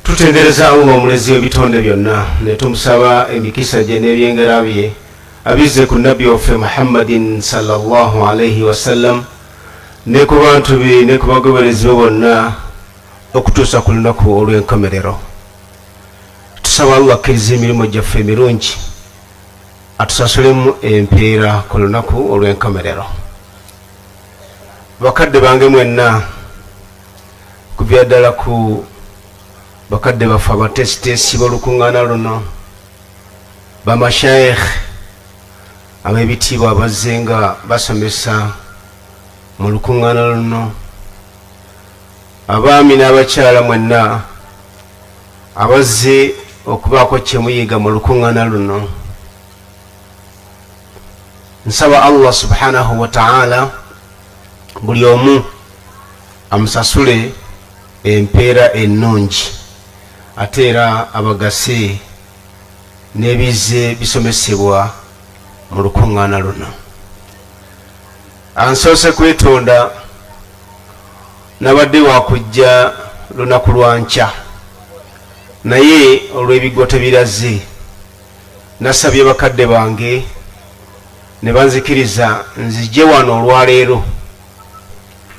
tutendereza Allah omulezi w'ebitonde byonna ne tumusaba emikisa gye n'ebyengera bye abize ku nabbi waffe Muhammadin sallallahu alayhi wasallam ne ku bantu be ne ku bagoberezi be bonna okutuusa ku lunaku olw'enkomerero. Tusaba Allah akkiriza emirimu gyaffe emirungi atusasulemu empeera ku lunaku olw'enkomerero. Bakadde bange mwenna kubya ddala ku bakadde baffe abatesitesi b'olukuŋŋaana luno, bamashayikh ab'ebitiibwa abazze nga basomesa mu lukuŋŋaana luno, abaami n'abakyala mwenna abazze okubaako kye muyiga mu lukuŋŋaana luno. Nsaba Allah subhanahu wa ta'ala buli omu amusasule empeera ennungi ate era abagase n'ebizze bisomesebwa mu lukuŋŋaana luno. Ansoose kwetonda nabadde wakujja lunaku lwa nkya, naye olw'ebigwo tebiraze nasabye bakadde bange ne banzikiriza nzije wano olwaleero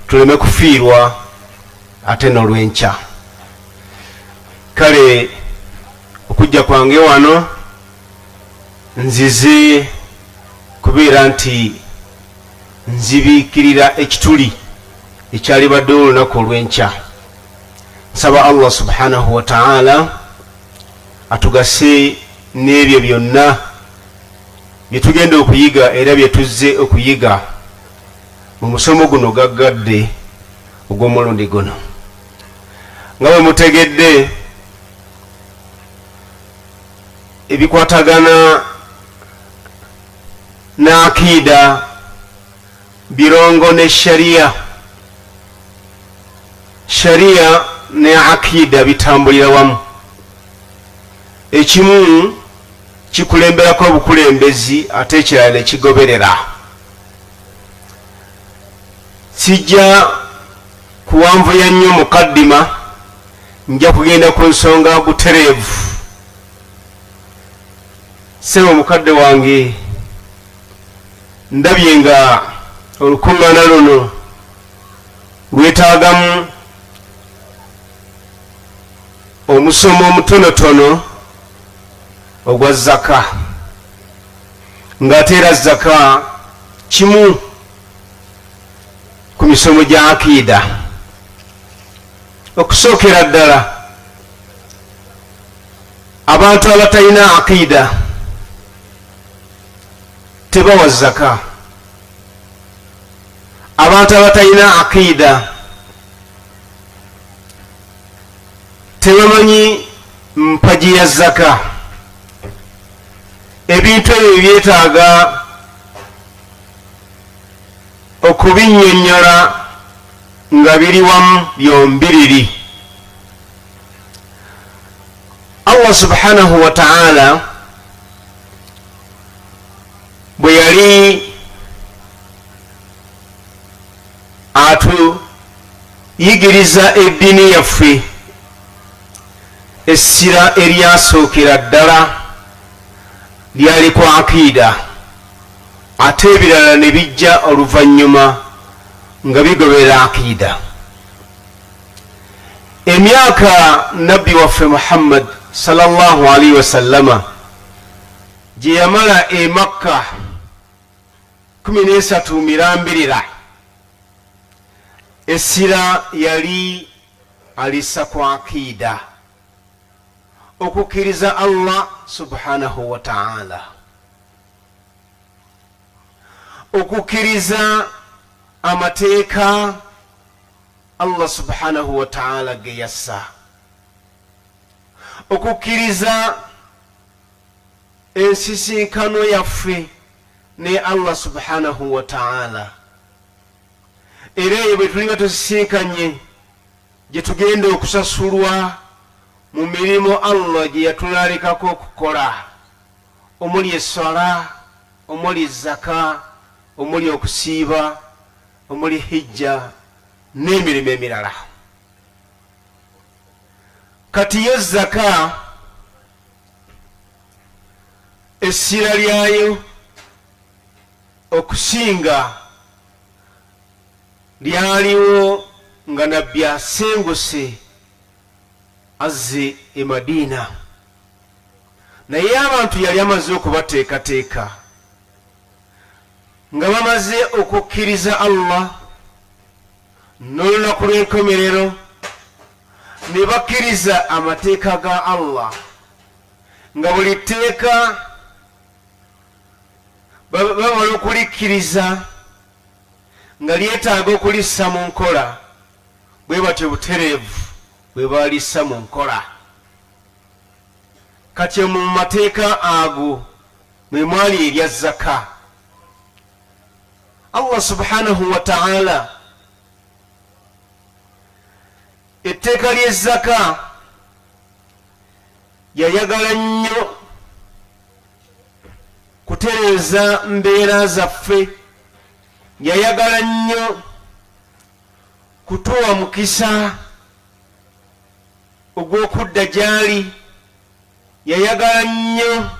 tuleme kufiirwa ate n'olw'enkya. Kale okujja kwange wano nzize kubeera nti nzibiikirira ekituli ekyalibaddewo olunaku olw'enkya. Nsaba Allah subhanahu wa ta'ala atugase n'ebyo byonna bye tugenda okuyiga era bye tuzze okuyiga mu musomo guno gaggadde ogw'omulundi guno. Nga bwe mutegedde, ebikwatagana n'akiida birongo ne shariya ne akiida bitambulira wamu. Ekimu kikulemberako obukulembezi ate ekirala ne kigoberera. Sijja kuwanvuya nnyo mukaddima, nja kugenda ku nsonga butereevu. Sebo mukadde wange, ndabye nga olukuŋŋaana luno lwetaagamu omusomo omutonotono ogwa zaka, ng'ate era zaka kimu ku misomo gya akiida. Okusookera ddala, abantu abatalina akiida tebawa zaka. Abantu abatalina akiida tebamanyi mpagi ya zaka. Ebintu ebyo byetaaga okubinnyonnyola nga biri wamu byombiriri. Allah subhanahu wa ta'ala bwe yali atuyigiriza eddiini yaffe, essira eryasookera ddala lyali ku akiida, ate ebirala ne bijja oluvannyuma nga bigobera akiida. Emyaka nabbi waffe Muhammad sallallahu alaihi wasallama gye yamala e Makka 13 mirambirira, essira yali alissa ku akiida, okukkiriza Allah subhanahu wa ta'ala, okukkiriza amateeka Allah subhanahu wa ta'ala ge yassa, okukkiriza ensisinkano yaffe ne Allah subhanahu wa ta'ala, era eyo bwe tuliba tusisinkanye gye tugenda okusasulwa mu mirimu Allah gye yatulalekako okukola, omuli essala, omuli zaka, omuli okusiiba, omuli hijja n'emirimu emirala. kati yo zaka essira lyayo okusinga lyaliwo nga nabbi asenguse azze e Madina, naye abantu yali amaze okubateekateeka nga bamaze okukkiriza Allah n'olunaku lw'enkomerero, ne bakkiriza amateeka ga Allah, nga buli tteeka bamala okulikkiriza nga lyetaaga okulissa mu nkola, bwe batyo butereevu bwe balissa mu nkola. Kati mu mateeka ago mwe mwali erya zaka. Allah subhanahu wa ta'ala etteeka ly'ezzaka yayagala nnyo kutereeza mbeera zaffe, yayagala nnyo kutuwa mukisa ogw'okudda gy'ali, yayagala nnyo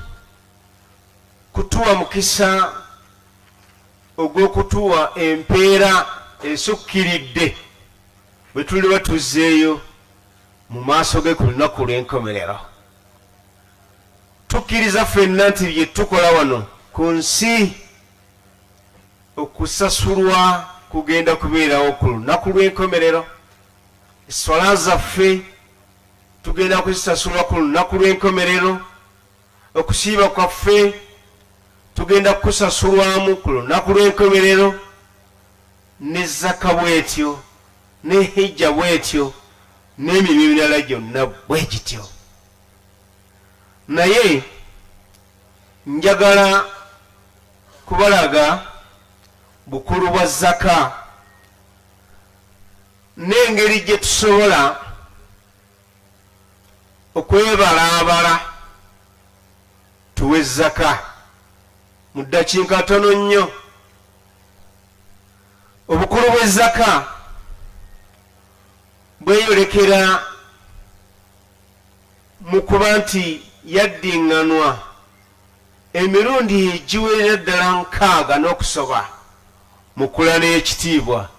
kutuwa mukisa ogw'okutuwa empeera esukkiridde bwe tuliba tuzzeeyo mu maaso ge ku lunaku lw'enkomerero. Tukkiriza ffenna nti bye tukola wano ku nsi okusasulwa kugenda kubeerawo ku lunaku lw'enkomerero. Esswala zaffe tugenda kuzisasulwa ku lunaku lw'enkomerero. Okusiiba kwaffe tugenda kusasulwamu ku lunaku lw'enkomerero, ne zaka bwetyo, ne hijja bwetyo, n'emirimu emirala gyonna bwe gityo. Naye njagala kubalaga bukulu bwa zaka n'engeri gye tusobola okwebalaabala tuwe zaka mu ddakiika tono nnyo. Obukulu bw'ezaka bweyolekera mu kuba nti yaddiŋŋanwa emirundi egiwerera ddala 6 n'okusoba mu Kulaani ekitiibwa.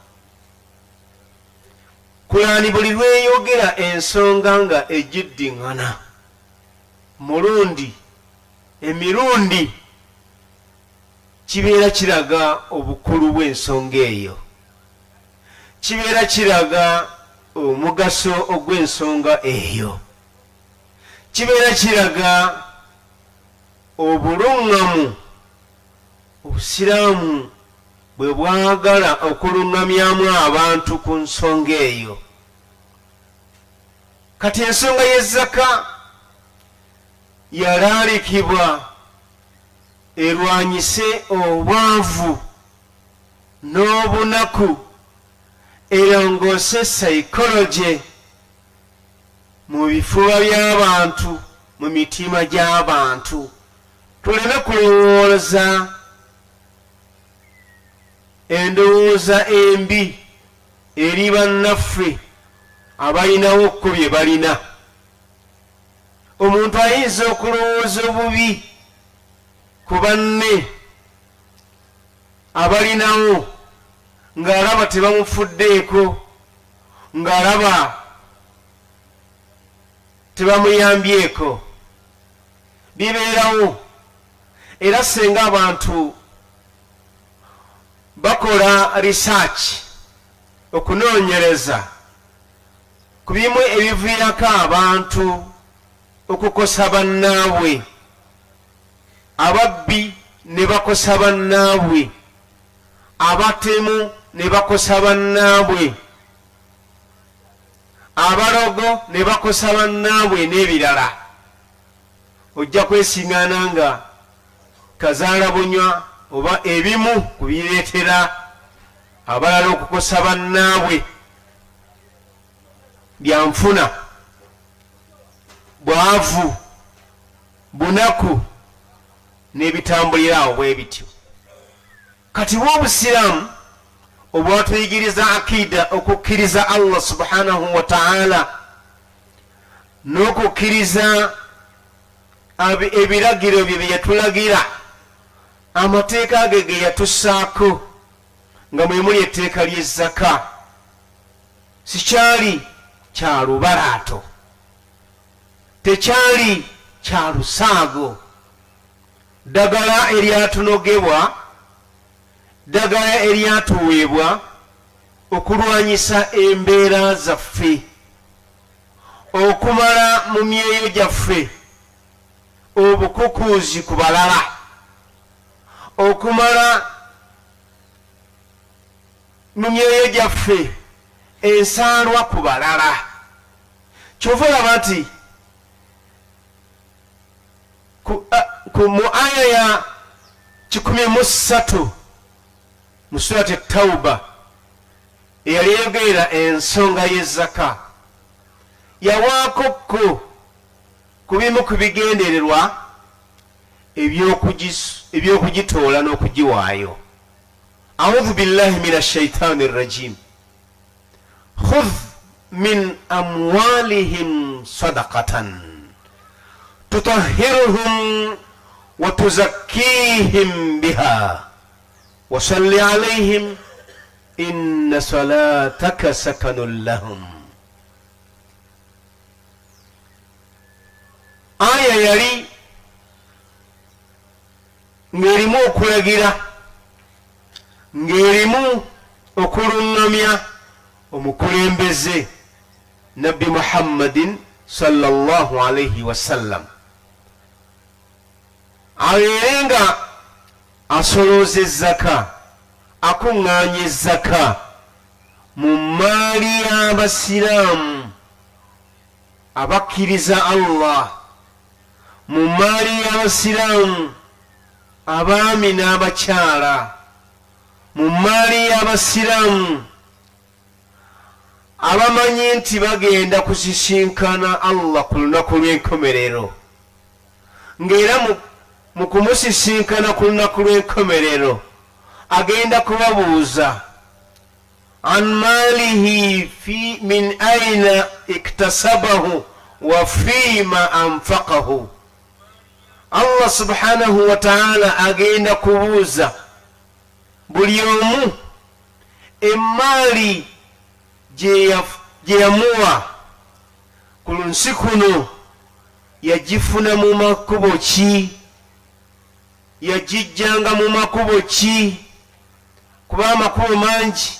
Kulaani buli lweyogera ensonga nga egiddiŋŋana mulundi emirundi, kibeera kiraga obukulu bw'ensonga eyo, kibeera kiraga omugaso ogw'ensonga eyo, kibeera kiraga obuluŋŋamu Obusiraamu bwe bwagala okuluŋŋamyamu abantu ku nsonga eyo. Kati ensonga y'ezzaka yalaalikibwa erwanyise obwavu n'obunaku, erongoose psychology mu bifuba by'abantu, mu mitima gy'abantu. Tuleme kulowooza endowooza embi eri bannaffe abalinawo okko bye balina. Omuntu ayinza okulowooza obubi ku banne abalinawo ng'alaba tebamufuddeeko, ng'alaba tebamuyambyeko. Bibeerawo, era senga abantu bakola research, okunoonyereza ku bimu ebiviirako abantu okukosa bannaabwe, ababbi ne bakosa bannaabwe, abatemu ne bakosa bannaabwe, abalogo ne bakosa bannaabwe n'ebirala. Ojja kwesiŋŋaana nga kazaala bunywa oba ebimu ku bireetera abalala okukosa bannaabwe byanfuna, bwavu, bunaku n'ebitambulira awo bwe bityo. Kati bw'Obusiraamu obwatuyigiriza akida okukkiriza Allah subhanahu wa ta'ala, n'okukkiriza ebiragiro bye bye yatulagira, amateeka ge ge yatussaako, nga mwe muli etteeka ly'ezzaka. Sikyali kya lubalaato, tekyali kya lusaago, ddagala eryatunogebwa, ddagala eryatuweebwa okulwanyisa embeera zaffe, okumala mu myeyo gyaffe obukukuuzi ku balala, okumala mu myeyo gyaffe ensaalwa ku balala. Kyova olaba nti mu aya ya 13 mu surati Tawba eyali eyogerera ensonga y'ezzaka, yawaakokko ku bimu ku bigendererwa ebyokugitoola n'okugiwaayo. A'udhu billahi minash shaitani rrajim. Khudh min amwalihim sadaqatan tutahhiruhum wa tuzakkihim biha wa salli alayhim inna salataka sakanun lahum. Aya yali ng'erimu okulagira, ng'erimu okulungamya omukulembeze Nabbi Muhammadin sallallahu alayhi wasallam, abeere nga asolooza ezzaka, akuŋŋaanya ezzaka mu maali y'abasiraamu abakkiriza Allah, mu maali y'abasiraamu abaami n'abakyala, mu maali y'abasiraamu abamanyi nti bagenda kusisinkana Allah ku lunaku lw'enkomerero, ng'era mu kumusisinkana ku lunaku lw'enkomerero agenda kubabuuza an maalihi min aina iktasabahu wa fiima anfaqahu. Allah subhanahu wa ta'ala agenda kubuuza buli omu emaali gye yamuwa ku nsi kuno yagifuna mu makubo ki, yagijjanga mu makubo ki? Kuba amakubo mangi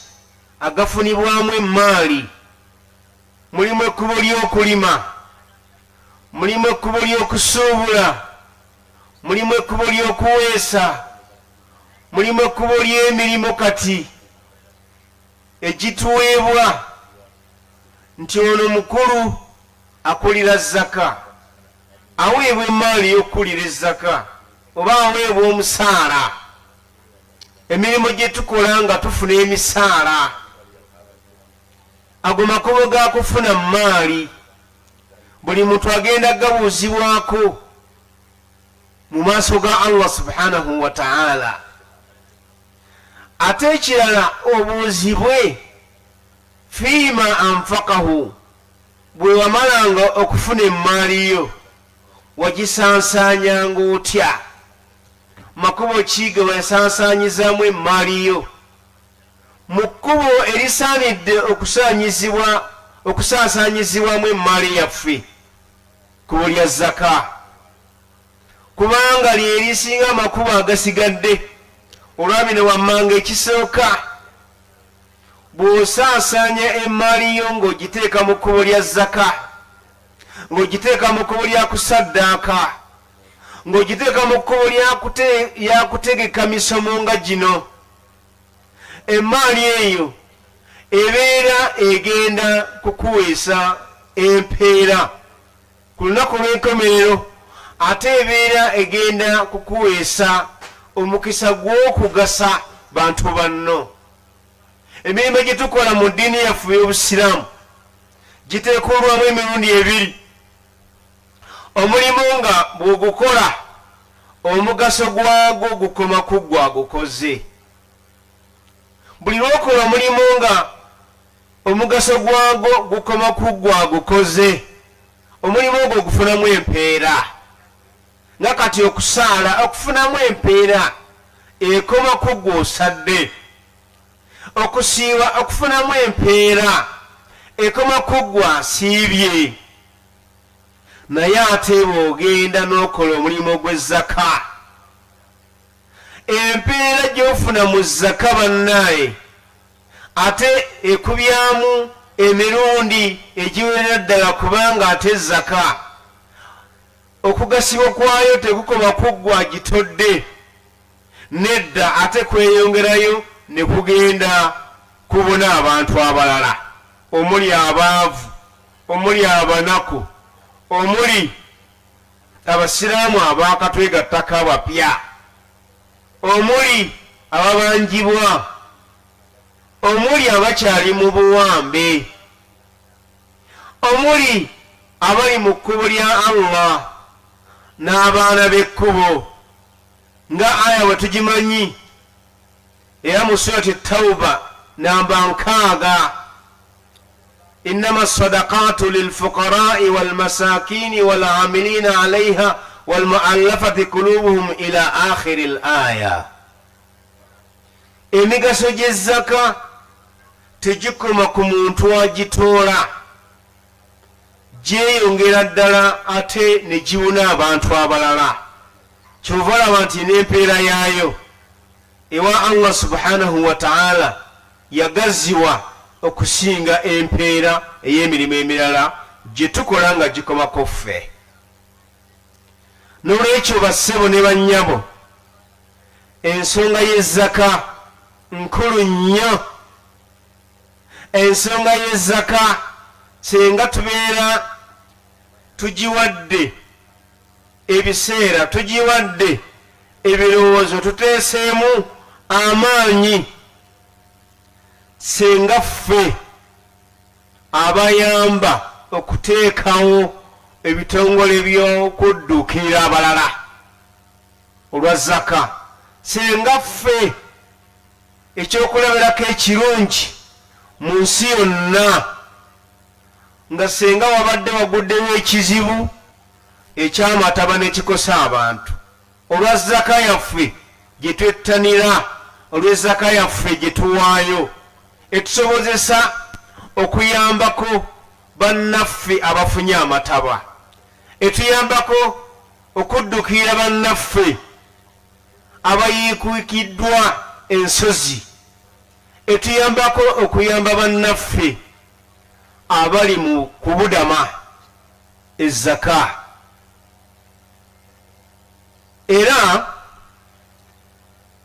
agafunibwamu emaali. Mulimu ekkubo ly'okulima, mulimu ekkubo ly'okusuubula, mulimu ekkubo ly'okuweesa, mulimu ekkubo ly'emirimu kati egituweebwa nti ono mukulu akulira zaka, aweebwa emaali y'okukulira ezzaka oba aweebwa omusaala. Emirimu gye tukola nga tufuna emisaala, ago makubo ga kufuna maali, buli muntu agenda gabuuzibwako mu maaso ga Allah subhanahu wa ta'ala. Ate ekirala obuuzibwe fiima anfaqahu, bwe wamalanga okufuna emaali yo wagisansanyanga otya? Makubo ki ge wayasansanyizaamu emaali yo? Mu kkubo erisaanidde okusansanyizibwamu emaali yaffe kkubo lya zaka, kubanga lye lisinga amakubo agasigadde. Olwabino wammanga ekisooka, bw'osaasanya emaali yo ng'ogiteeka mu kkubo lya zaka, ng'ogiteeka mu kkubo lya kusaddaaka, ng'ogiteeka mu kkubo lya kutegeka misomo nga gino, emaali eyo ebeera egenda kukuweesa empeera ku lunaku lw'enkomerero, ate ebeera egenda kukuweesa omukisa gw'okugasa bantu banno. Emirimu gye tukola mu ddiini yaffe y'obusiraamu giteekolwamu emirundi ebiri. Omulimu nga bw'ogukola omugaso gwagwo gukoma ku gwagukoze. Buli lw'okola omulimu nga omugaso gwagwo gukoma ku gwagukoze, omulimu ogwo ogufunamu empeera nga kati okusaala okufunamu empeera ekoma ku gw'osadde, okusiiba okufunamu empeera ekoma ku gw'asiibye. naye ate bw'ogenda n'okola omulimu gw'ezzaka, empeera gy'ofuna mu zzaka bannaaye ate ekubyamu emirundi egiwerera ddala, kubanga ate ezzaka okugasibwa kwayo tekukoma kuggwa gitodde, nedda ate kweyongerayo ne kugenda kubona abantu abalala, omuli abaavu, omuli abanaku, omuli abasiraamu abakatwegattako abapya, omuli ababanjibwa, omuli abakyali mu buwambe, omuli abali mu kkubo lya Allah n'abaana b'ekkubo, nga aya bwe tugimanyi era mu surati Tawba namba 6, innama sadaqatu lilfuqara'i walmasakini walamilina alayha walmuallafati kulubuhum ila akhiri al-aya. emigaso gy'ezzaka tegikoma ku muntu agitoola, gyeyongera ddala ate ne giwuna abantu abalala. kyova olaba nti n'empeera yaayo ewa Allah subhanahu wa ta'ala yagaziwa okusinga empeera ey'emirimu emirala gye tukola nga gikomako ffe. n'olwekyo bassebo ne bannyabo, ensonga y'ezzaka nkulu nnyo. ensonga y'ezzaka senga tubeera tugiwadde ebiseera, tugiwadde ebirowoozo, tuteeseemu amaanyi, senga ffe abayamba okuteekawo ebitongole by'okudduukirira abalala olwa zaka, senga ffe ekyokulabirako ekirungi mu nsi yonna, nga senga wabadde waguddewo ekizibu ekyamataba nekikosa abantu, olwa zaka yaffe gye twettanira, olw'ezaka yaffe gye tuwaayo etusobozesa okuyambako bannaffe abafunye amataba, etuyambako okuddukira bannaffe abayiikuikiddwa ensozi, etuyambako okuyamba bannaffe abali mu kubudama ezzaka. era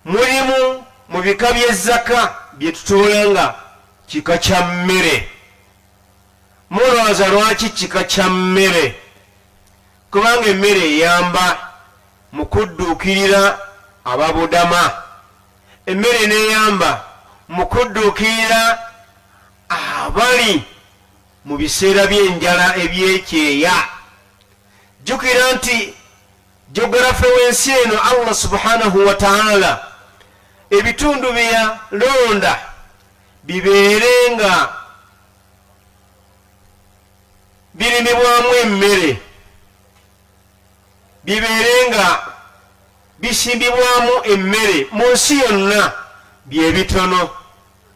mulimu mu bika by'ezzaka bye tutoola nga kika kya mmere. mulowooza lwaki kika kya mmere? kubanga emmere eyamba mu kudduukirira ababudama, emmere neeyamba mu kudduukirira abali mu biseera by'enjala ebyekyeya. jjukira nti jogerafe w'ensi eno Allah subhanahu wa ta'ala ebitundu bye yalonda bibeere nga birimibwamu emmere, bibeere nga bisimbibwamu emmere mu nsi yonna bye bitono.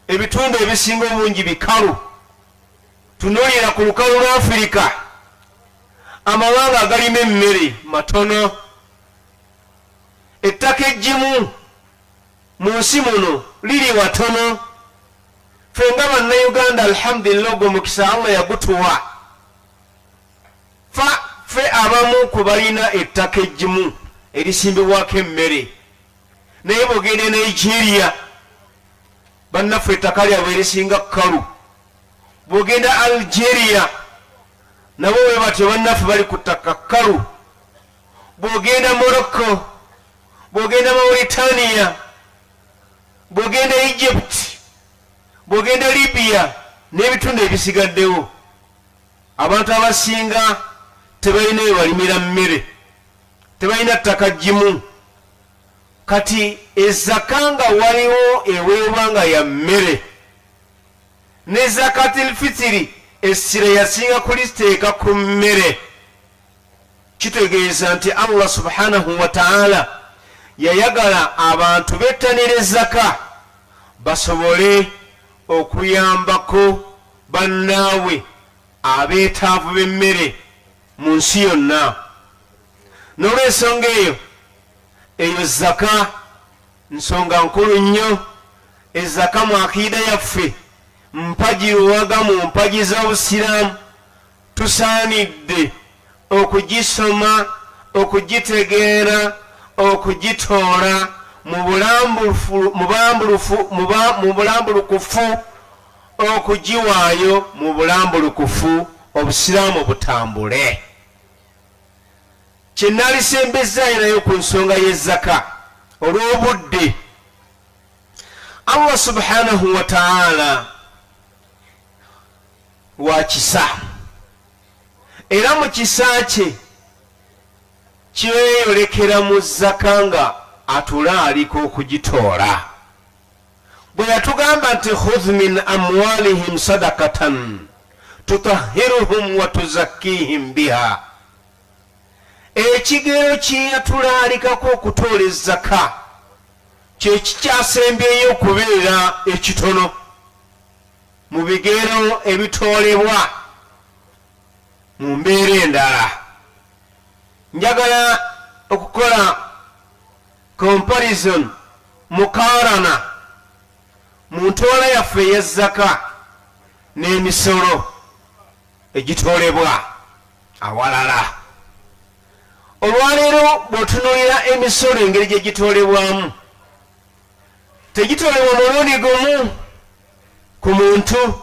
ebitundu ebisinga obungi bikalu. tunuulira ku lukalu lwa Afirika, amawanga agalima emmere matono. ettaka eggimu mu nsi muno liri watono. ffe nga bannayuganda alhamdulillah ogwo mukisa Allah yagutuwa. ffe abamu ku balina ettaka eggimu erisimbibwako emmere, naye bwogende Nigeria bannaffe ettaka lyabwe erisinga kkalu. bwogenda Algeria nabo bwe batyo bannaffe bali ku ttaka kkalu. bwogenda Morocco, bwogenda Mauritania, bwogenda Egypt, bwogenda Libya n'ebitundu ebisigaddewo, abantu abasinga tebalina ebalimira mmere, tebalina ttaka ggimu. kati ezzaka nga waliwo eweebwa nga ya mmere, ne zakatil fitiri essira yasinga kuliteeka ku mmere. kitegeeza nti Allah subhanahu wa ta'ala yayagala abantu bettanire zaka basobole okuyambako bannaabwe abeetaavu b'emmere mu nsi yonna. N'olw'ensonga eyo zaka nsonga nkulu nnyo. Ezaka mu akiida yaffe mpagiruwaga mu mpagi z'obusiraamu. Tusaanidde okugisoma, okugitegeera, okugitoola mu bulambulukufu, okugiwaayo mu bulambulukufu, obusiraamu butambule. Kyenalisembezaayo nayo ku nsonga y'ezaka olw'obudde. Allah subhanahu wa ta'ala wa kisa, era mu kisa kye kyeyolekera mu zaka nga atulaaliko okugitoola. Bwe yatugamba nti khudh min amwalihim sadakatan tutahhiruhum wa tuzakkihim biha, ekigero kye yatulaalikako okutoola ezaka kye kikyasembyeyo okubeera ekitono mu bigero ebitoolebwa mu mbeera endala. Njagala okukola comparison, mukaarana mu ntoola yaffe ey'ezzaka n'emisolo egitoolebwa awalala. Olwaleero bw'otunuulira emisolo engeri gye gitoolebwamu, tegitoolebwa mulundi gumu ku muntu,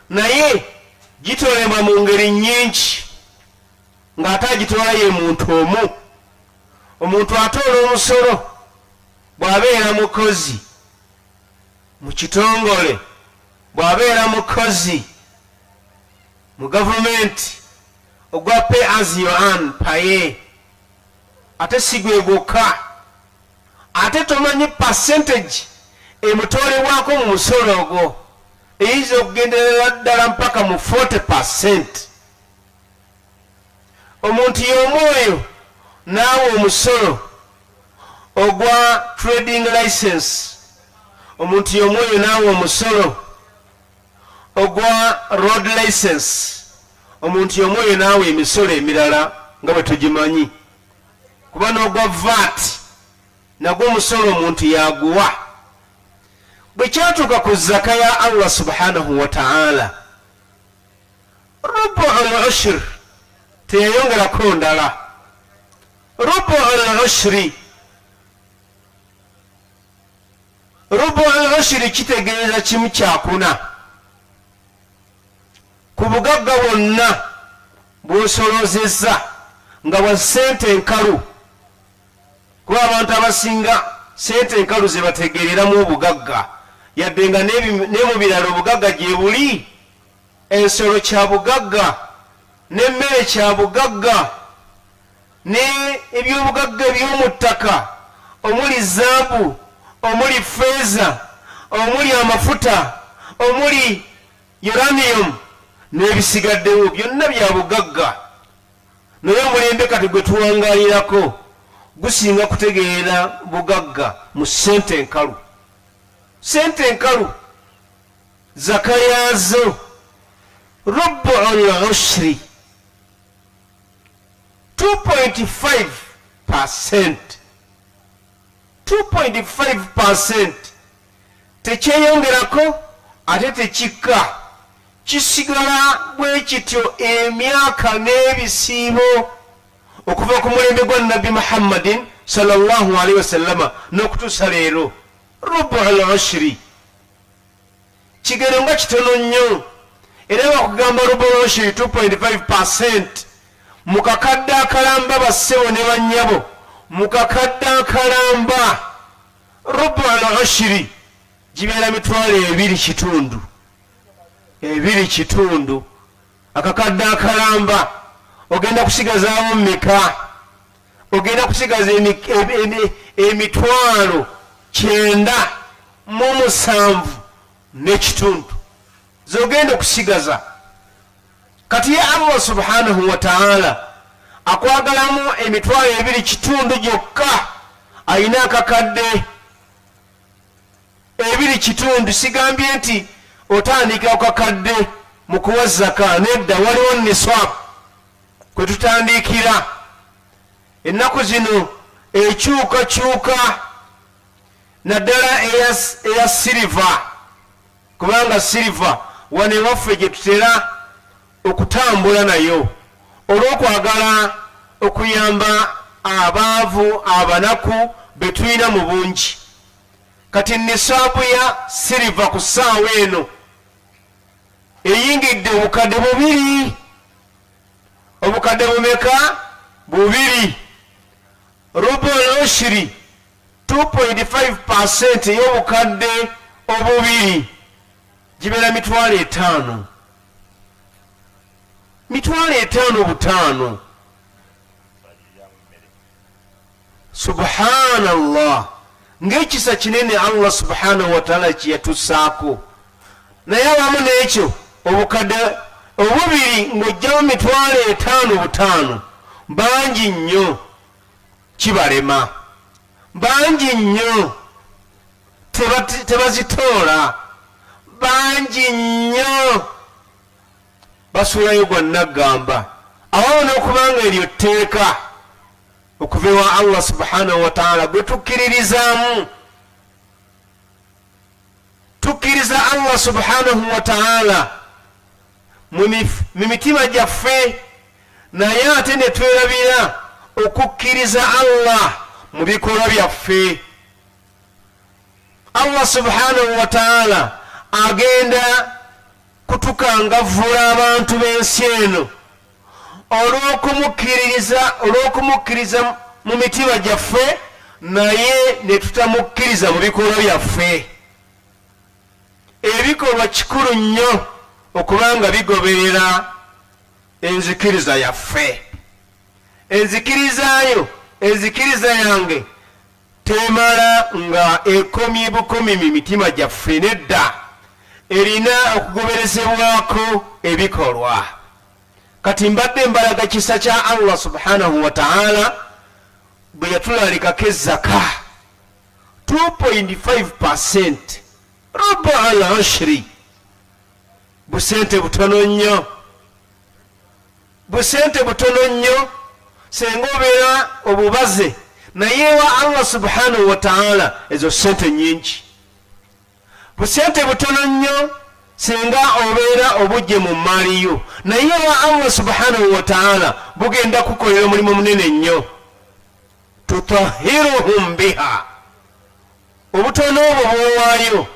naye gitoolebwa mu ngeri nnyingi ng'ate agitoola ye muntu omu. Omuntu atoola omusolo bw'abeera mukozi mu kitongole, bw'abeera mukozi mu gavumenti ogwa pay as you earn paye, ate si gwe gwokka, ate tomanyi percentage emutoolebwako mu musolo ogwo, eyinza okugenderera ddala mpaka mu 40%. Omuntu y'omu oyo naawe omusolo ogwa trading license, omuntu y'omu oyo naawe omusolo ogwa road license, omuntu y'omu oyo naawe emisolo emirala nga bwe tugimanyi. Kuba n'ogwa VAT nagwo omusolo omuntu yaguwa. Bwe kyatuuka ku zaka ya Allah subhanahu wa ta'ala, rubu al-ushr teyayongerako ndala. Rubu al-ushri kitegeeza kimu kyakuna ku bugagga bwonna bw'osolozezza nga bwa ssente enkalu. Kuba abantu abasinga ssente enkalu ze bategeereramu obugagga, yadde nga ne mu birala obugagga gye buli. Ensolo kya bugagga, n'emmere kya bugagga, ne ebyobugagga eby'omu ttaka omuli zaabu, omuli feeza, omuli amafuta, omuli uranium n'ebisigaddewo byonna bya bugagga. Naye omulembe kati gwe tuwangaalirako gusinga kutegeera bugagga mu ssente enkalu. Ssente enkalu zaka yaazo rubu al-ushri 2.5%. 2.5% tekyeyongerako ate tekikka, kisigala bwe kityo emyaka n'ebisiibo okuva ku mulembe gwa Nabbi Muhammadin sallallahu alaihi wasallama n'okutuusa leero. Rubu al-ushri kigero nga kitono nnyo, era bakugamba rubu al-ushri 2.5% mu kakadde akalamba bassebo ne bannyabo, mu kakadde akalamba rubu al-ushri gibeera 2.2. Akakadde akalamba ogenda kusigazaamu mmeka? Ogenda kusigaza emitwalo 97.5 zogenda okusigaza. kati ye Allah subhanahu wa ta'ala akwagalamu emitwalo 2.5 gyokka ayina akakadde 2.5 sigambye nti otandika akakadde mu kuwa zaka nedda waliwo niswab kwe tutandikira ennaku zino ekyukakyuka naddala eya silver kubanga silver wane waffe gye tutera okutambula nayo olw'okwagala okuyamba abaavu abanaku betulina mu bungi kati nisaabu ya silver ku ssaawa eno eyingidde obukadde 2 obukadde bumeka 2 rubu al-ushri 2.5% ey'obukadde 2 gibeera 5,000 5,000 subhanallah ng'ekisa kinene Allah subhanahu wa ta'ala kiyatusaako naye awamu n'ekyo obukadde 2 ng'ojjamu 5,000 bangi nnyo kibalema bangi nnyo tebazitoola bangi nnyo basuulayo gwa naggamba awamu n'okubanga eryo tteeka okuva ewa Allah subhanahu wa ta'ala gwe tukkiririzaamu tukkiriza Allah subhanahu wa ta'ala mu mitima gyaffe naye ate ne twerabira okukkiriza Allah mu bikolwa byaffe Allah subhanahu wa ta'ala agenda kutukangavvula abantu b'ensi eno olw'okumukkiriza mu mitima gyaffe naye ne tutamukkiriza mu bikolwa byaffe ebikolwa kikulu nnyo okubanga bigoberera enzikiriza yaffe enzikiriza yange temala nga ekomye bukomi mu mitima gyaffe nedda erina okugoberezebwako ebikolwa kati mbadde mbalaga kisa kya Allah subhanahu wa ta'ala bwe yatulalikako ezaka 2.5% rubu al-ushri busente butono nnyo senga obeera obubaze naye wa Allah subhanahu wa ta'ala ezo sente nyingi busente butono nnyo singa obeera obujje mu maaliyo naye wa Allah subhanahu wa ta'ala bugenda kukolera omulimu munene nnyo tutahiruhum biha obutono obwo bwowaayo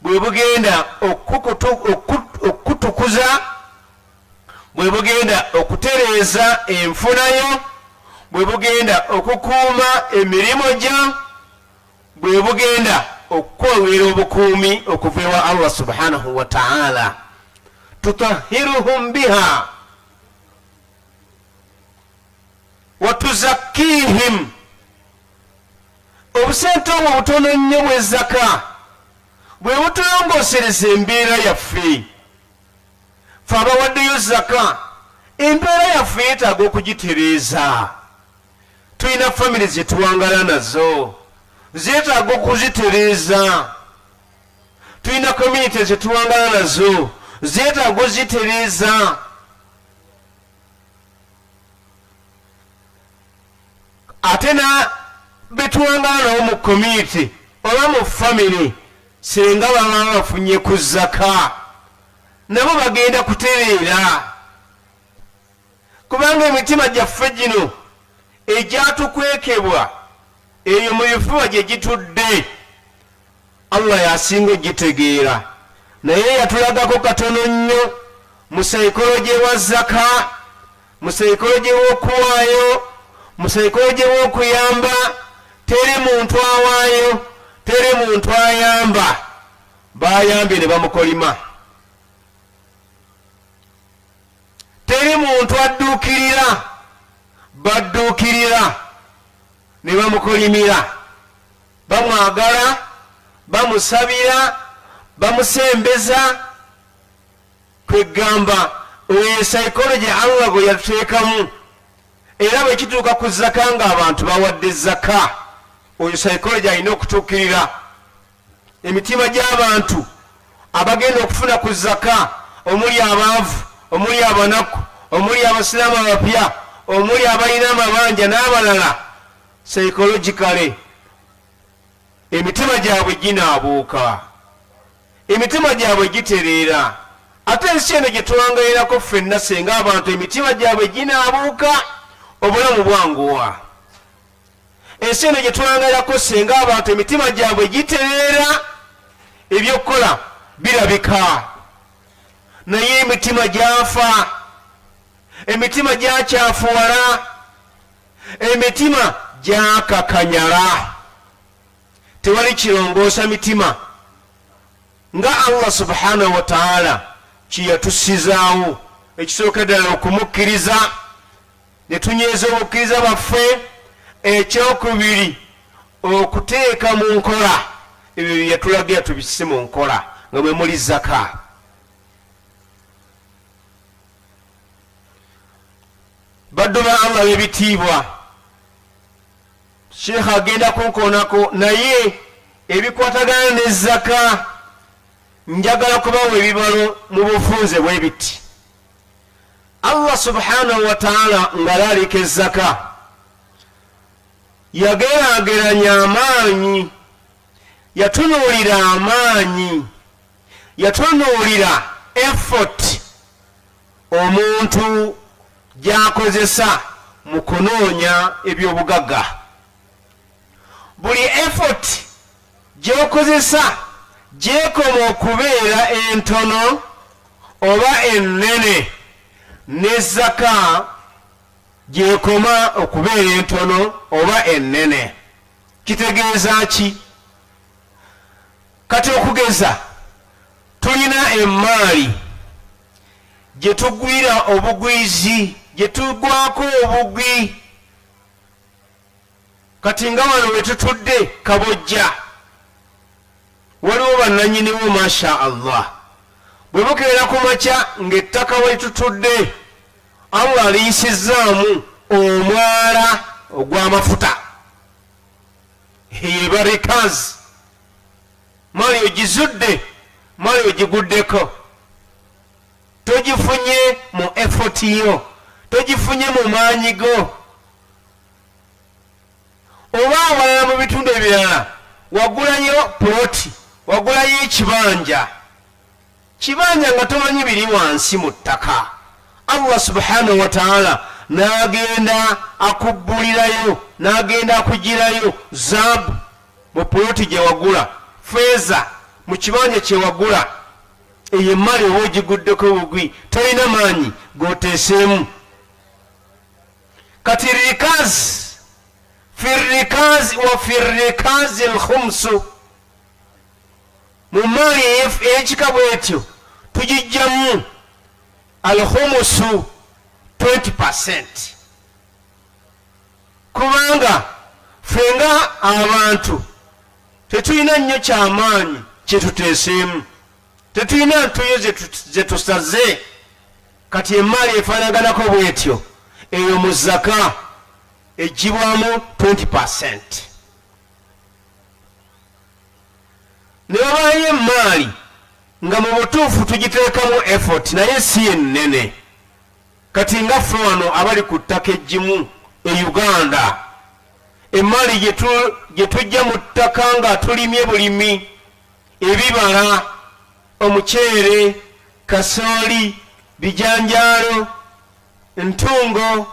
bwe bugenda okutukuza bwe bugenda okutereeza enfunayo bwe bugenda okukuuma emirimu gyo bwe bugenda okukwewera obukuumi okuva ewa Allah subhanahu wa ta'ala tutahiruhum biha wa tuzakkihim obusente obwo butono nnyo bwe zaka bwe butulongoosereza embeera yaffe fe abawaddeyo zaka embeera yaffe yeetaaga okugitereeza tulina famire zetuwangala nazo zeetaaga okuzitereeza tulina community zetuwangala nazo zeetaaga ozitereeza ate na betuwangala nabo mu community oba mu famire senga baba bafunye ku zaka nabo bagenda kutereera kubanga emitima gyaffe gino egyatukwekebwa eyo mu bifuba gye gitudde Allah yasinga ogitegeera naye yatulagako katono nnyo mu saikoloje wa zaka mu saikoloje w'okuwaayo mu saikoloje w'okuyamba teri muntu awaayo teri muntu ayamba bayambye ne bamukolima teri muntu adduukirira badduukirira ne bamukolimira bamwagala bamusabira bamusembeza kwegamba psychology Allah gwe yatuteekamu era bwe kituuka ku zaka ng'abantu bawadde zaka oyo psychology alina okutuukirira emitima gy'abantu abagenda okufuna ku zaka omuli abaavu omuli abanaku omuli abasiraamu abapya omuli abalina amabanja n'abalala psychologically emitima gyabwe ginaabuuka emitima gyabwe gitereera ate ensi eno gye tuwangalirako ffenna senga abantu emitima gyabwe ginaabuuka obulamu bwanguwa ensi eno gye tuwangalirako senga abantu emitima gyabwe gitereera ebyokukola birabika naye emitima gyafa emitima gyakyafuwala emitima gyakakanyala tewali kirongoosa mitima nga Allah subhanahu wa ta'ala kiyatusizaawo ekisooka ddala okumukkiriza ne tunyweza obukkiriza bwaffe ekyokubiri okuteeka mu nkola ebyo bye yatulagira tubisse mu nkola nga mwe muli zaka baddu ba Allah b'ebitiibwa sheekh agenda kunkoonako naye ebikwatagana ne zaka njagala kubawa ebibalo mu bufunze bwe biti Allah subhanahu wa ta'ala ng'alaalika ezaka yageraageranya amaanyi yatunuulira amaanyi yatunuulira effort omuntu gy'akozesa mu kunoonya ebyobugagga buli effort gy'okozesa gyekoma okubeera entono oba ennene ne zaka gyekoma okubeera entono oba ennene kitegeeza ki kati okugeza tulina emmaali gye tugwira obugwizi gye tugwako obugwi kati nga wano we tutudde kabojja waliwo bannanyiniwo masha Allah bwe bukeera ku makya ng'ettaka we tutudde Allah aliyisizaamu omwala ogw'amafuta eba rikazi mali ogizudde mali ogiguddeko togifunye mu effort yo togifunye mu maanyi go oba abalala mu bitundu ebirala wagulayo ploti wagulayo ekibanja nga tomanyi biri wansi mu ttaka Allah subhanahu wa ta'ala n'agenda akubbulirayo n'agenda akugirayo zaabu mu ploti gye wagula feeza mu kibanja kye wagula eyo emmali oba ogiguddeko bugwi tolina maanyi g'oteeseemu kati rikazi firrikazi wa firrikazi alkhumsu mu maali ey'ekika bwetyo tugijjamu alkhumusu 20% kubanga fenga abantu tetulina nnyo kyamaanyi kyetuteeseemu tetulina ntuyo zetusaze kati emaali efaanaganako bwetyo eyo mu zaka ejjibwamu 20% ne babayo emaali nga mu butuufu tugiteekamu effort naye si ennene kati nga ffe wano abali ku ttaka ejjimu e Uganda emaali gye tujja mu ttaka nga tulimye bulimi ebibala omuceere kasooli bijanjaalo ntungo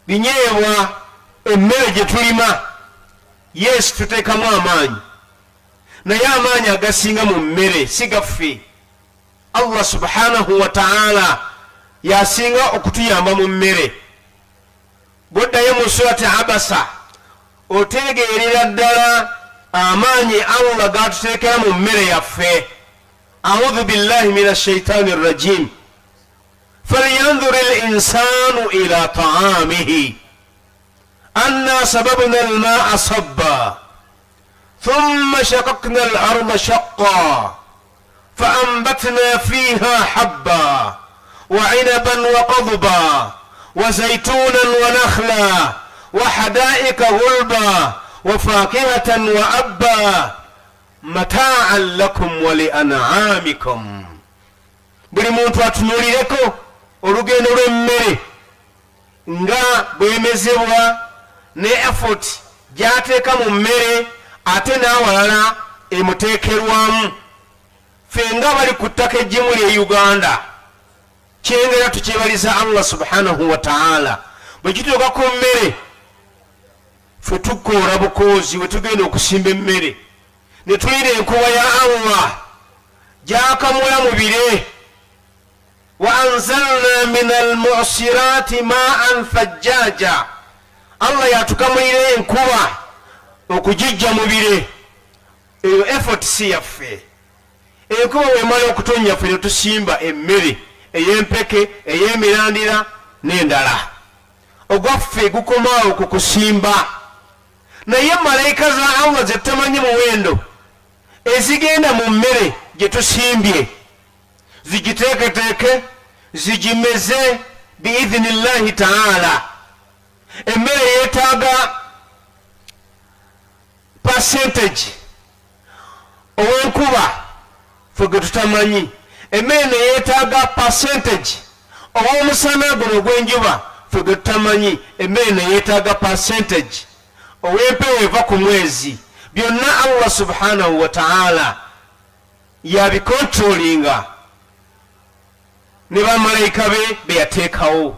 binyeebwa emmere gye tulima yes tuteekamu amaanyi naye amaanyi agasinga mu mmere si gaffe Allah subhanahu wa ta'ala yasinga okutuyamba mu mmere bwoddayo mu surati Abasa otegeerera ddala amaanyi Allah gatuteekera mu mmere yaffe a'udhu billahi minash shaitani rrajim falyanzur al-insanu ila ta'amihi anna sababna al-ma'a sabba ثم شققنا الأرض شقا فأنبتنا فيها حبا وعنبا وقضبا وزيتونا ونخلا وحدائق غلبا وفاكهة وأبا متاعا لكم ولأنعامكم. buli muntu atunulireko olugendo lw'emmere nga bwemezebwa ne effort gyateeka mu mmere ate n'awalala emuteekerwamu. ffe nga bali ku ttaka ejjimu lye Uganda kyengera tukyebaliza Allah subhanahu wa ta'ala. bwe kituuka ku mmere ffe tukoola bukoozi we tugenda okusimba emmere ne tuyira enkuba ya Allah gyakamula mu bire. wa anzalna min almu'sirati ma'an fajjaja. Allah yatukamulira enkuba okugijja mu bire. eyo effort si yaffe. enkuba wemala okutonnya ffe ne tusimba emmere ey'empeke ey'emirandira n'endala. ogwaffe gukomaawo ku kusimba. naye malayika za Allah ze tutamanyi muwendo ezigenda mu mmere gye tusimbye zigiteeketeeke zigimeze biidhinillahi ta'ala. emmere yeetaaga percentage ow'enkuba ffe gwe tutamanyi. emmere ne yeetaaga percentage ow'omusana guno ogw'enjuba ffe gwe tutamanyi. emmere ne yeetaaga percentage ow'empewo eva ku mwezi. byonna Allah subhanahu wa ta'ala yabikontrolinga ne bamalayika be beyateekawo.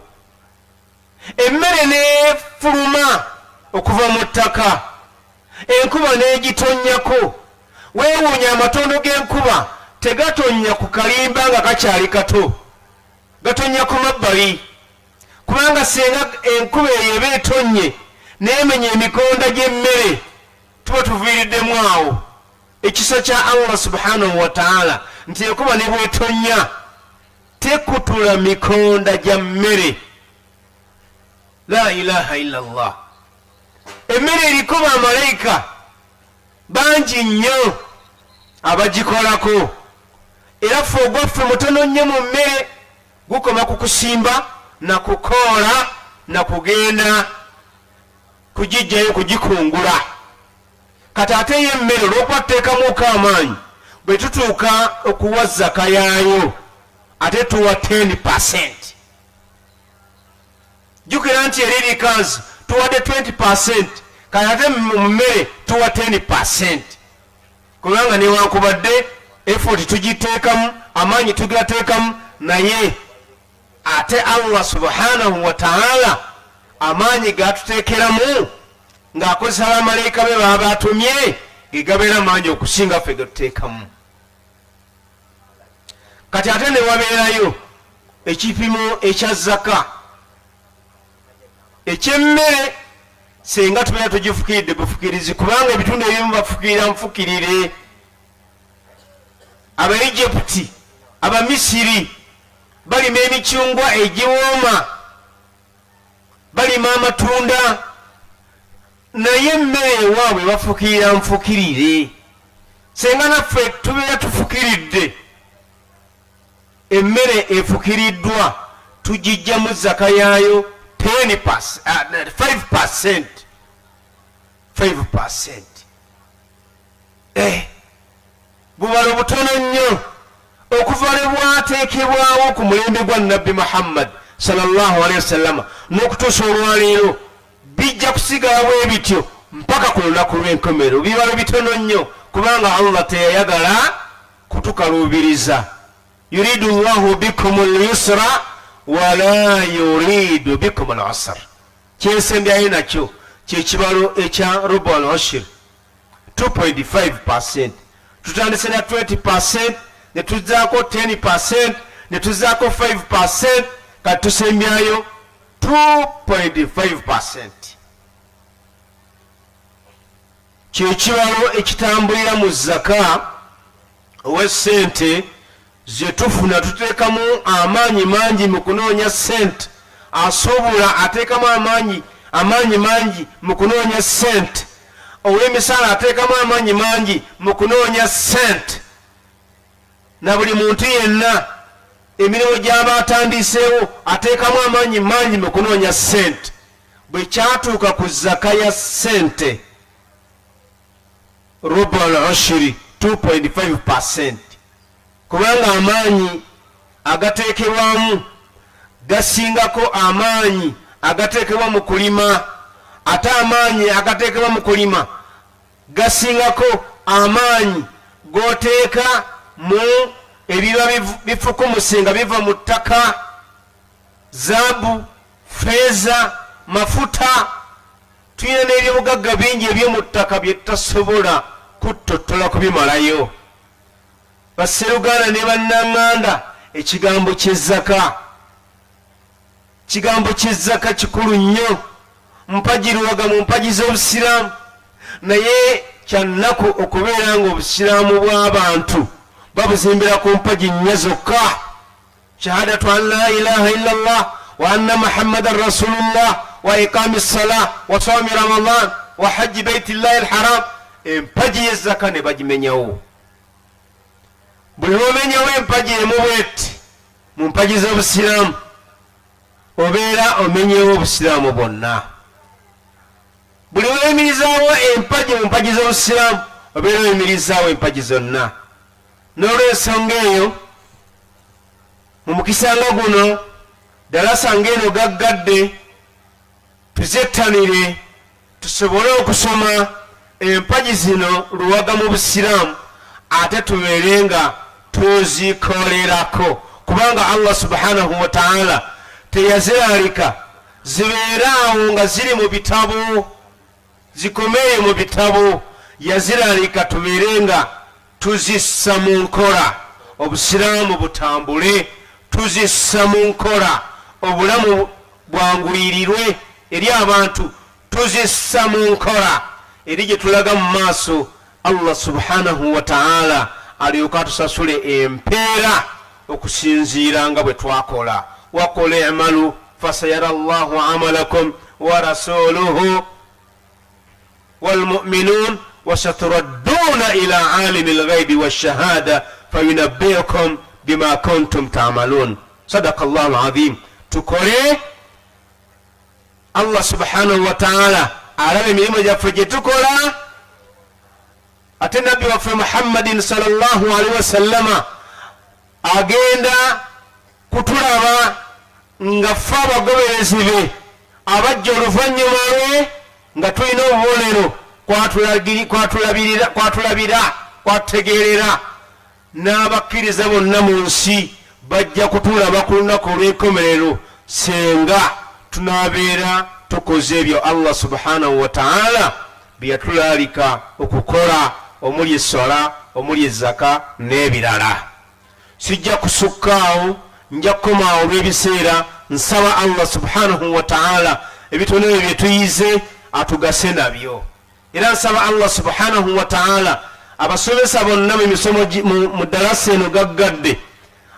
emmere nefuluma okuva mu ttaka, enkuba n'egitonnyako. weewuunya amatondo g'enkuba tegatonnya ku kalimba nga kakyali kato, gatonnya ku mabbali. kubanga senga enkuba eyo eba etonnye n'emenya emikonda gy'emmere tuba tuviiriddemu awo. ekisa kya Allah subhanahu wa ta'ala nti enkuba ne bwetonya tekutula mikonda gya mmere. la ilaha illa Allah. emmere eriko bamalayika bangi nnyo abagikolako. era ffe ogwaffe mutono nnyo mu mmere gukoma ku kusimba na kukoola na kugenda kugijjayo kugikungula. kati ate y'emmere olw'okuba tuteekamuko amaanyi bwe tutuuka okuwa zaka yaayo ate tuwa 10%. jjukira nti eri likanzi tuwadde 20%, kati ate mu mmere tuwa 10%. kubanga newankubadde effort tugiteekamu, amaanyi tugateekamu, naye ate Allah subhanahu wa ta'ala amaanyi gatuteekeramu ng'akozesa bamalayika be baba atumye ge gabeera amaanyi okusinga ffe getuteekamu. kati ate ne wabeerayo ekipimo ekya zaka ekyemmere senga tubeera tugifukiridde bufukirizi, kubanga ebitundu ebimu bafukirira nfukirire. Abaegypti, Abamisiri balima emicungwa egiwooma, balima amatunda, naye emmere ewaabwe bafukirira nfukirire. senga naffe tubeera tufukiridde, emmere efukiriddwa tugijjamu zaka yaayo 5%. 5%. bubalo butono nnyo okuva lwe bwateekebwawo ku mulembe gwa nabbi Muhammad sallallahu alaihi wasallam n'okutuusa olwaleero bijja kusigala bwe bityo mpaka ku lunaku lw'enkomero. bibalo bitono nnyo kubanga Allah teyayagala kutukaluubiriza. yuridu llahu bikum al-yusra wala yuridu bikum al-usra. kyensembyayo nakyo kyekibalo ekya rubu al-ushri 2.5%. tutandise na 20%, ne tuzaako 10%, ne tuzaako 5%, kati tusembyayo 2.5%. kyekibalo ekitambulira mu zaka ow'essente zetufuna. tuteekamu amaanyi mangi mu kunoonya sente. asobola ateekamu amaanyi mangi mu kunoonya sente. ow'emisaala ateekamu amaanyi mangi mu kunoonya sente. na buli muntu yenna emirimu gy'aba atandiseewo ateekamu amaanyi mangi mu kunoonya ssente, bwe kyatuuka ku zaka ya ssente rubu al ushiri 2.5%, kubanga amaanyi agateekebwamu gasingako amaanyi agateekebwa mu kulima, ate amaanyi agateekebwa mu kulima gasingako amaanyi goteeka mu ebiba bifukumuse nga biva mu ttaka, zaabu, feeza, mafuta. tulina n'ebyobugagga bingi eby'omu ttaka bye tutasobola kutottola kubimalayo. Basseruganda ne bannaŋŋanda, ekigambo ky'ezzaka, kigambo ky'ezzaka kikulu nnyo, mpagiruwaga mu mpagi z'obusiraamu, naye kyannaku okubeera nga obusiraamu bw'abantu babuzimbira ku mpagi nnya zokka. shahadatu an la ilaha illa allah wa anna muhammadan rasulullah wa iqami ssala wa sawmi ramadan wa hajji baitillahi alharam. empagi y'ezzaka ne bagimenyawo. buli lwomenyawo empagi emu bweti mu mpagi z'obusiraamu obeera omenyewo obusiraamu bwonna. buli lweyimirizaawo empagi mu mpagi z'obusiraamu obeera oyimirizaawo empagi zonna. n'olwensonga eyo mu mukisa nga guno dalasa ng'eno gaggadde, tuzettanire tusobole okusoma empagi zino luwaga mu busiraamu, ate tubeere nga tuzikolerako, kubanga Allah subhanahu wa ta'ala teyaziraalika zibeeraawo nga ziri mu bitabo, zikomeye mu bitabo. yaziraalika tubeere nga tuzissa mu nkola, obusiraamu butambule, tuzissa mu nkola, obulamu bwangulirirwe eri abantu, tuzissa mu nkola eri gye tulaga mu maaso Allah subhanahu wa ta'ala alyoka atusasule empeera okusinziira nga bwe twakola. waqul i'malu fasayara Allahu amalakum wa rasuluhu walmu'minun wasaturadduna ila alimil ghaibi washahada fayunabbiukum bima kuntum ta'malun. sadaqa Allahu al-azim. tukole, Allah subhanahu wa ta'ala alaba emirimu gyaffe gye tukola, ate nabbi waffe Muhammadin sallallahu alaihi wasallama agenda kutulaba nga ffe abagoberezi be abajja oluvannyuma lwe nga tulina obubonero kwatutegeerera, n'abakkiriza bonna mu nsi bajja kutulaba ku lunaku olw'enkomerero senga tunaabeera tukoze ebyo Allah subhanahu wa ta'ala bye yatulaalika okukola, omuli essola, omuli ezzaka n'ebirala. sijja kusukkaawo, nja kukomaawo olw'ebiseera. nsaba Allah subhanahu wa ta'ala ebitono bye tuyize atugase nabyo, era nsaba Allah subhanahu wa ta'ala abasomesa bonna mu misomo mu dalasa eno gaggadde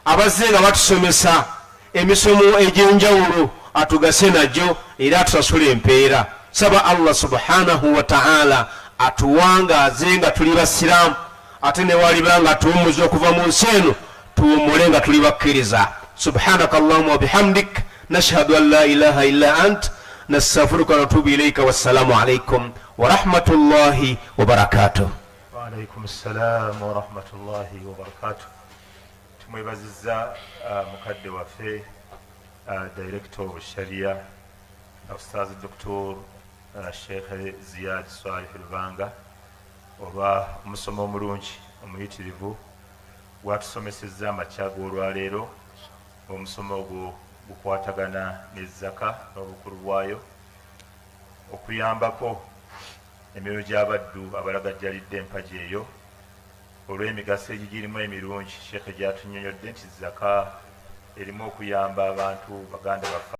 abazze nga batusomesa emisomo egy'enjawulo atugase najjo era atusasule empeera. saba Allah subhanahu wa ta'ala atuwangaaze nga tuli basiraamu, ate ne waliba nga tuwummuza okuva mu nsi eno tuwummule nga tuli bakkiriza. subhanaka allahumma wa bihamdik nashhadu an la ilaha illa ant nastaghfiruka wa natubu ilayka. wassalamu alaikum wa rahmatullahi wa barakatuh. wa alaikum assalam wa rahmatullahi wa barakatuh. tumwebazizza mukadde waffe director of sharia ustaz Dr. Sheikh Ziyad Salih Lubanga olwa omusomo omulungi omuyitirivu gwatusomesezza amakya g'olwaleero. omusomo ogwo gukwatagana n'ezzaka n'obukulu bwayo, okuyambako emyoyo gy'abaddu abalagajjalidde empagi eyo olw'emigaso egigirimu emirungi. Sheikh gyatunyonyodde nti zaka erimu okuyamba abantu baganda baffe